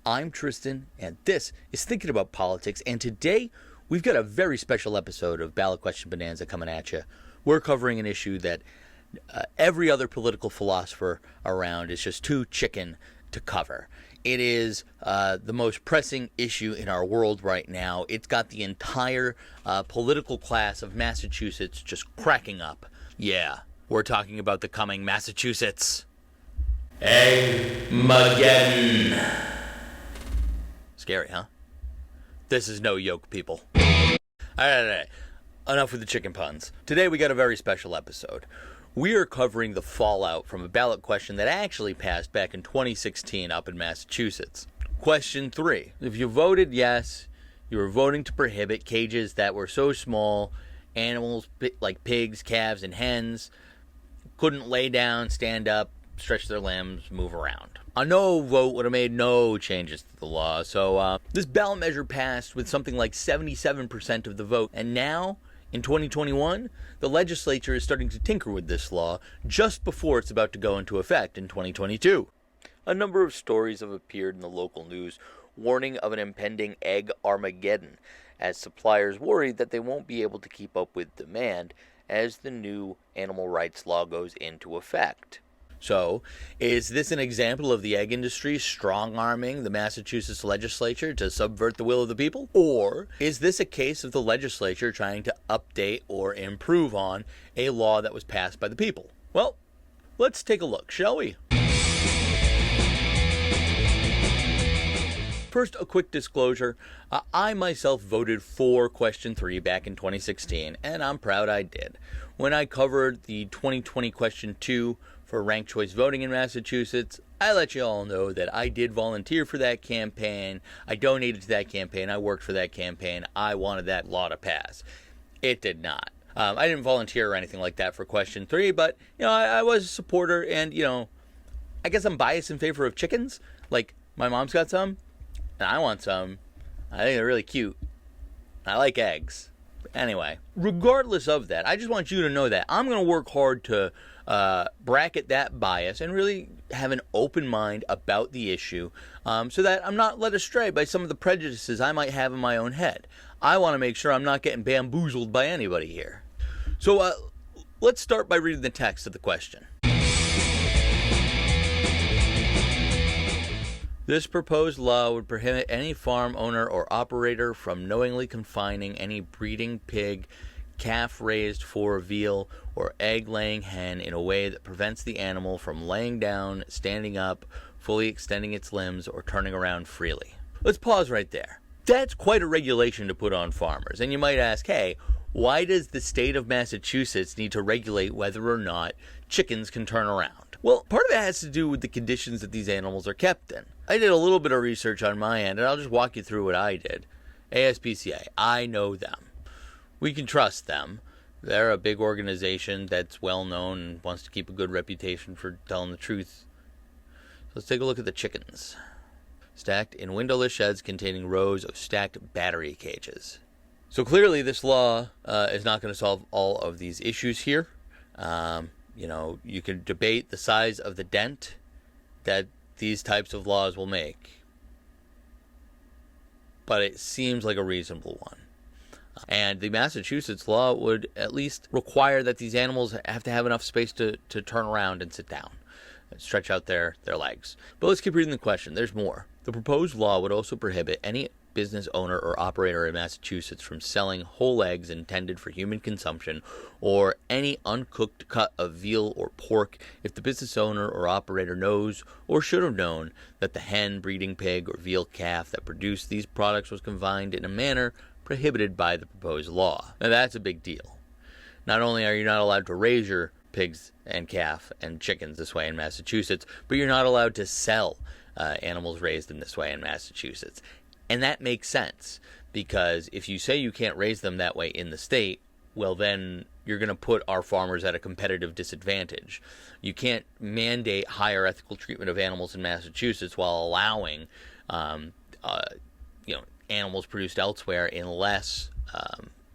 I'm Tristan, and this is Thinking About Politics, and today we've got a very special episode of Ballot Question Bonanza coming at you. We're covering an issue that every other political philosopher around is just too chicken to cover. It is the most pressing issue in our world right now. It's got the entire political class of Massachusetts just cracking up. Yeah, we're talking about the coming Massachusetts Egg-Mageddon. Scary, huh? This is no joke, people. All right. Enough with the chicken puns. Today we got a very special episode. We are covering the fallout from a ballot question that actually passed back in 2016 up in Massachusetts. Question 3. If you voted yes, you were voting to prohibit cages that were so small, animals like pigs, calves, and hens couldn't lay down, stand up, stretch their limbs, move around. A no vote would have made no changes to the law, so this ballot measure passed with something like 77% of the vote, and now, in 2021, the legislature is starting to tinker with this law just before it's about to go into effect in 2022. A number of stories have appeared in the local news warning of an impending Egg-Armageddon, as suppliers worry that they won't be able to keep up with demand as the new animal rights law goes into effect. So, is this an example of the egg industry strong-arming the Massachusetts legislature to subvert the will of the people? Or is this a case of the legislature trying to update or improve on a law that was passed by the people? Well, let's take a look, shall we? First, a quick disclosure. I myself voted for Question 3 back in 2016, and I'm proud I did. When I covered the 2020 Question 2 for ranked choice voting in Massachusetts, I let you all know that I did volunteer for that campaign. I donated to that campaign. I worked for that campaign. I wanted that law to pass. It did not. I didn't volunteer or anything like that for Question 3, but, I was a supporter, and, I guess I'm biased in favor of chickens. Like, my mom's got some, and I want some. I think they're really cute. I like eggs. Anyway, regardless of that, I just want you to know that I'm going to work hard to bracket that bias and really have an open mind about the issue so that I'm not led astray by some of the prejudices I might have in my own head. I want to make sure I'm not getting bamboozled by anybody here. So let's start by reading the text of the question. This proposed law would prohibit any farm owner or operator from knowingly confining any breeding pig, calf raised for veal, or egg-laying hen in a way that prevents the animal from laying down, standing up, fully extending its limbs, or turning around freely. Let's pause right there. That's quite a regulation to put on farmers, and you might ask, hey, why does the state of Massachusetts need to regulate whether or not chickens can turn around? Well, part of it has to do with the conditions that these animals are kept in. I did a little bit of research on my end, and I'll just walk you through what I did. ASPCA, I know them. We can trust them. They're a big organization that's well known and wants to keep a good reputation for telling the truth. So let's take a look at the chickens. Stacked in windowless sheds containing rows of stacked battery cages. So clearly this law is not going to solve all of these issues here. You can debate the size of the dent that these types of laws will make, but it seems like a reasonable one. And the Massachusetts law would at least require that these animals have to have enough space to turn around and sit down, and stretch out their legs. But let's keep reading the question. There's more. The proposed law would also prohibit any business owner or operator in Massachusetts from selling whole eggs intended for human consumption or any uncooked cut of veal or pork if the business owner or operator knows or should have known that the hen, breeding pig, or veal calf that produced these products was confined in a manner prohibited by the proposed law. Now that's a big deal. Not only are you not allowed to raise your pigs and calf and chickens this way in Massachusetts, but you're not allowed to sell animals raised in this way in Massachusetts. And that makes sense, because if you say you can't raise them that way in the state, well then you're going to put our farmers at a competitive disadvantage. You can't mandate higher ethical treatment of animals in Massachusetts while allowing animals produced elsewhere in less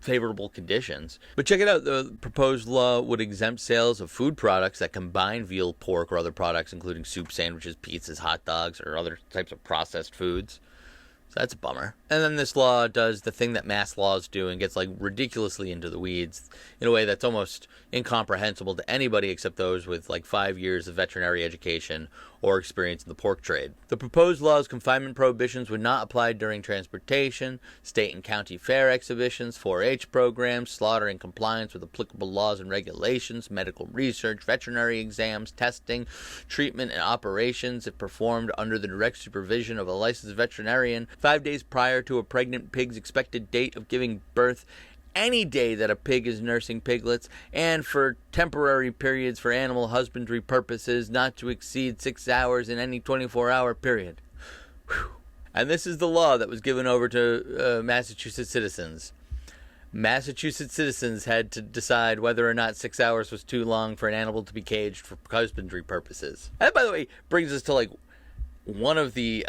favorable conditions. But check it out, the proposed law would exempt sales of food products that combine veal, pork, or other products, including soup, sandwiches, pizzas, hot dogs, or other types of processed foods. So that's a bummer. And then this law does the thing that mass laws do and gets like ridiculously into the weeds in a way that's almost incomprehensible to anybody except those with like 5 years of veterinary education or experience in the pork trade. The proposed law's confinement prohibitions would not apply during transportation, state and county fair exhibitions, 4-H programs, slaughter in compliance with applicable laws and regulations, medical research, veterinary exams, testing, treatment, and operations if performed under the direct supervision of a licensed veterinarian 5 days prior to a pregnant pig's expected date of giving birth, any day that a pig is nursing piglets, and for temporary periods for animal husbandry purposes not to exceed 6 hours in any 24-hour period. Whew. And this is the law that was given over to Massachusetts citizens. Massachusetts citizens had to decide whether or not 6 hours was too long for an animal to be caged for husbandry purposes. That, by the way, brings us to like one of the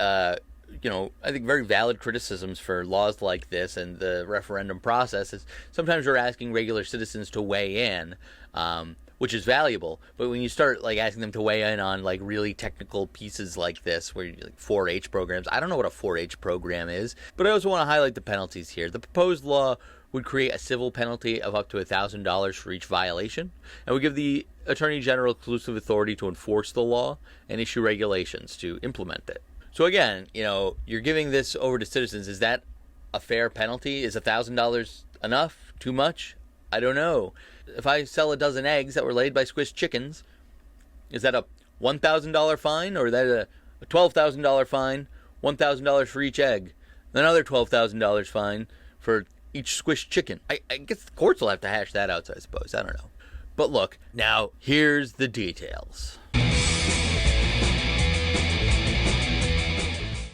I think very valid criticisms for laws like this and the referendum process is sometimes you're asking regular citizens to weigh in, which is valuable. But when you start like asking them to weigh in on like really technical pieces like this, where you like 4-H programs, I don't know what a 4-H program is, but I also want to highlight the penalties here. The proposed law would create a civil penalty of up to $1,000 for each violation, and would give the Attorney General exclusive authority to enforce the law and issue regulations to implement it. So again, you're giving this over to citizens. Is that a fair penalty? Is $1,000 enough? Too much? I don't know. If I sell a dozen eggs that were laid by squished chickens, is that a $1,000 fine, or is that a $12,000 fine, $1,000 for each egg, another $12,000 fine for each squished chicken? I guess the courts will have to hash that out, I suppose. I don't know. But look, now here's the details.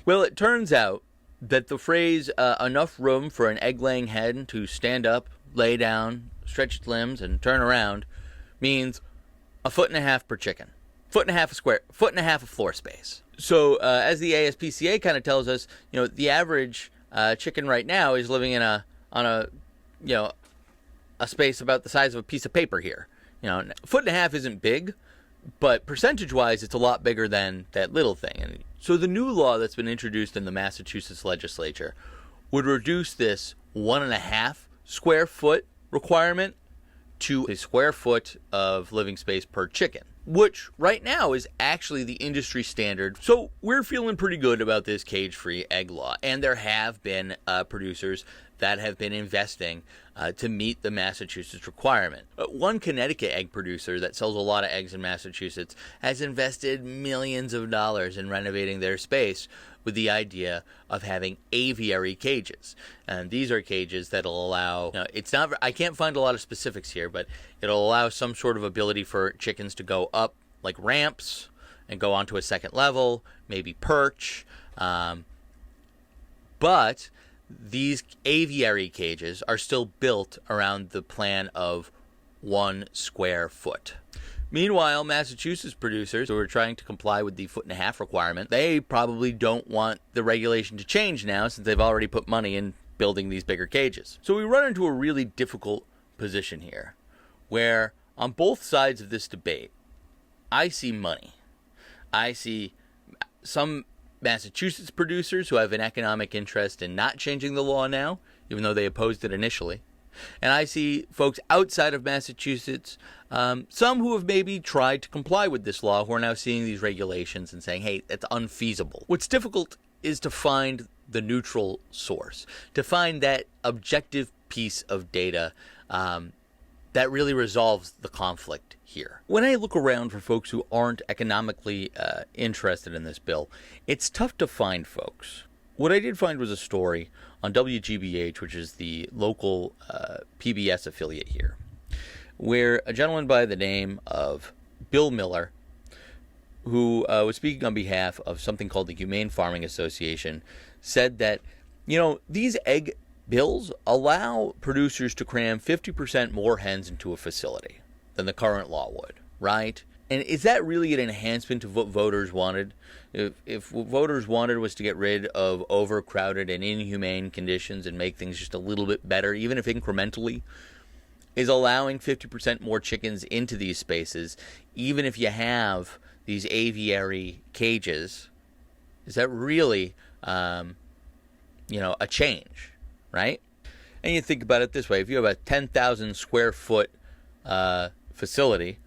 Well, it turns out that the phrase, enough room for an egg-laying hen to stand up, lay down, stretch its limbs, and turn around, means 1.5 feet per chicken. 1.5 feet of floor space. So, as the ASPCA kind of tells us, the average chicken right now is living on a space about the size of a piece of paper here. 1.5 feet isn't big, but percentage-wise, it's a lot bigger than that little thing. And so the new law that's been introduced in the Massachusetts legislature would reduce this 1.5 square foot requirement to a square foot of living space per chicken, which right now is actually the industry standard. So we're feeling pretty good about this cage-free egg law, and there have been producers that have been investing to meet the Massachusetts requirement. One Connecticut egg producer that sells a lot of eggs in Massachusetts has invested millions of dollars in renovating their space with the idea of having aviary cages. And these are cages that'll allow, I can't find a lot of specifics here, but it'll allow some sort of ability for chickens to go up like ramps and go onto a second level, maybe perch. But these aviary cages are still built around the plan of 1 square foot. Meanwhile, Massachusetts producers who are trying to comply with the 1.5 foot requirement, they probably don't want the regulation to change now since they've already put money in building these bigger cages. So we run into a really difficult position here where on both sides of this debate, I see money. I see some Massachusetts producers who have an economic interest in not changing the law now, even though they opposed it initially. And I see folks outside of Massachusetts, some who have maybe tried to comply with this law, who are now seeing these regulations and saying, hey, that's unfeasible. What's difficult is to find the neutral source, to find that objective piece of data that really resolves the conflict here. When I look around for folks who aren't economically interested in this bill, it's tough to find folks. What I did find was a story on WGBH, which is the local PBS affiliate here, where a gentleman by the name of Bill Miller, who was speaking on behalf of something called the Humane Farming Association, said that, these egg bills allow producers to cram 50% more hens into a facility than the current law would, right? And is that really an enhancement of what voters wanted? If what voters wanted was to get rid of overcrowded and inhumane conditions and make things just a little bit better, even if incrementally, is allowing 50% more chickens into these spaces, even if you have these aviary cages, is that really, a change, right? And you think about it this way. If you have a 10,000 square foot facility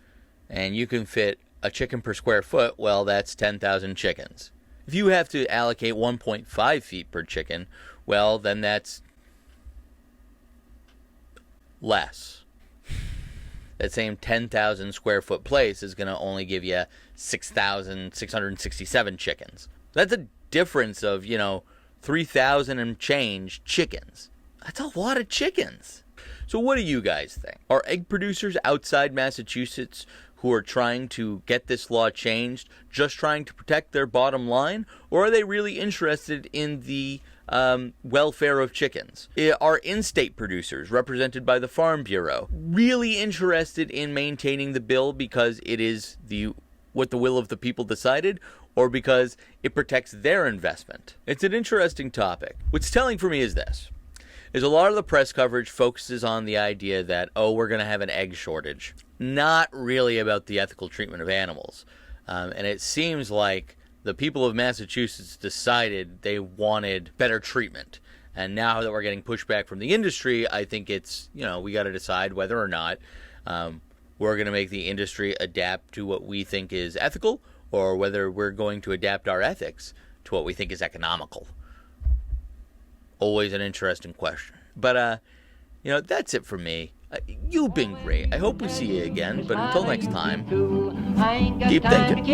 and you can fit a chicken per square foot, well, that's 10,000 chickens. If you have to allocate 1.5 feet per chicken, well, then that's less. That same 10,000 square foot place is going to only give you 6,667 chickens. That's a difference of, 3,000 and change chickens. That's a lot of chickens. So what do you guys think? Are egg producers outside Massachusetts who are trying to get this law changed just trying to protect their bottom line? Or are they really interested in the welfare of chickens? Are in-state producers, represented by the Farm Bureau, really interested in maintaining the bill because it is what the will of the people decided, or because it protects their investment? It's an interesting topic. What's telling for me is this. Is a lot of the press coverage focuses on the idea that, we're going to have an egg shortage. Not really about the ethical treatment of animals. And it seems like the people of Massachusetts decided they wanted better treatment. And now that we're getting pushback from the industry, I think it's, we got to decide whether or not we're going to make the industry adapt to what we think is ethical, or whether we're going to adapt our ethics to what we think is economical. Always an interesting question. But, that's it for me. You've been great. I hope we see you again. But until next time, keep thinking.